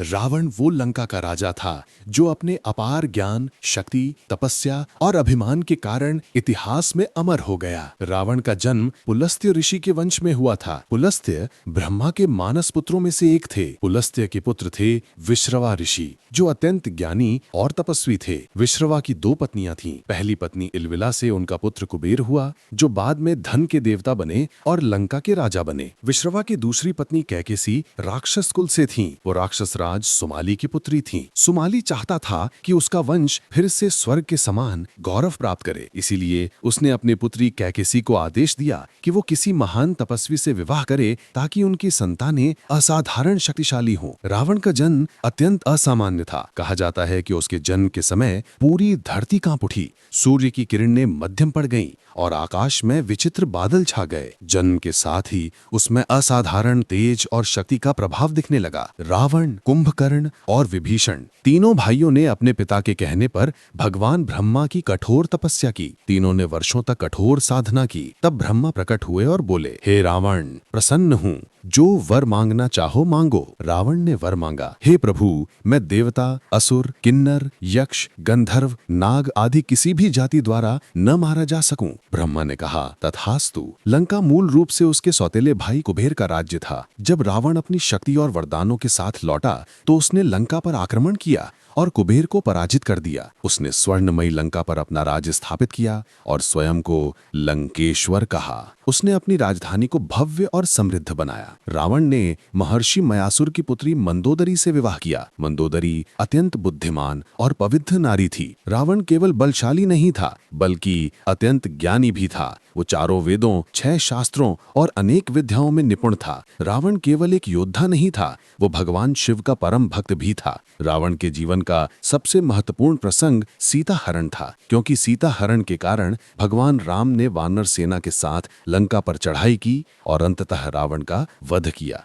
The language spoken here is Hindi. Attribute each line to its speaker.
Speaker 1: रावण वो लंका का राजा था जो अपने अपार ज्ञान, शक्ति, तपस्या और अभिमान के कारण इतिहास में अमर हो गया। रावण का जन्म पुलस्त्य ऋषि के वंश में हुआ था। पुलस्त्य ब्रह्मा के मानस पुत्रों में से एक थे। पुलस्त्य के पुत्र थे विश्रवा ऋषि, जो अत्यंत ज्ञानी और तपस्वी थे। विश्रवा की दो पत्नियां थीं। पहली पत्नी इलविला से उनका पुत्र कुबेर हुआ, जो बाद में धन के देवता बने और लंका के राजा बने। विश्रवा की दूसरी पत्नी कैकेसी राक्षस कुल से थीं। वो राक्षस राज सुमाली की पुत्री थीं। सुमाली चाहता था कि उसका वंश फिर से स्वर्ग के समान गौरव प्राप्त करे, इसीलिए उसने अपनी पुत्री कैकेसी को आदेश दिया कि वो किसी महान तपस्वी से विवाह करे ताकि उनकी संतानें असाधारण शक्तिशाली हों। रावण का जन्म अत्यंत असामान्य था। कहा जाता है कि उसके जन्म के समय पूरी धरती कांप उठी, सूर्य की किरणें मध्यम पड़ गईं और आकाश में विचित्र बादल छा गए। जन्म के साथ ही उसमें असाधारण तेज और शक्ति का प्रभाव दिखने लगा। रावण, कुंभकर्ण और विभीषण तीनों भाइयों ने अपने पिता के कहने पर भगवान ब्रह्मा की कठोर तपस्या की। तीनों ने वर्षों तक कठोर साधना की। तब ब्रह्मा प्रकट हुए और बोले, हे रावण, प्रसन्न हूँ, जो वर मांगना चाहो मांगो। रावण ने वर मांगा, हे प्रभु, मैं देवता, असुर, किन्नर, यक्ष, गंधर्व, नाग आदि किसी भी जाति द्वारा न मारा जा सकूं। ब्रह्मा ने कहा, तथास्तु। लंका मूल रूप से उसके सौतेले भाई कुबेर का राज्य था। जब रावण अपनी शक्ति और वरदानों के साथ लौटा तो उसने लंका पर आक्रमण किया और कुबेर को पराजित कर दिया। उसने स्वर्णमयी लंका पर अपना राज्य स्थापित किया और स्वयं को लंकेश्वर कहा। उसने अपनी राजधानी को भव्य और समृद्ध बनाया। रावण ने महर्षि मयासुर की पुत्री मंदोदरी से विवाह किया। मंदोदरी अत्यंत बुद्धिमान और पवित्र नारी थी। रावण केवल बलशाली नहीं था, बल्कि अत्यंत ज्ञानी भी था। वो चारों वेदों, 6 शास्त्रों और अनेक विद्याओं में निपुण था। रावण केवल एक योद्धा नहीं था, वो भगवान शिव का परम भक्त भी था। रावण के जीवन का सबसे महत्वपूर्ण प्रसंग सीता हरण था, क्योंकि सीता हरण के कारण भगवान राम ने वानर सेना के साथ लंका पर चढ़ाई की और अंततः रावण का वध किया।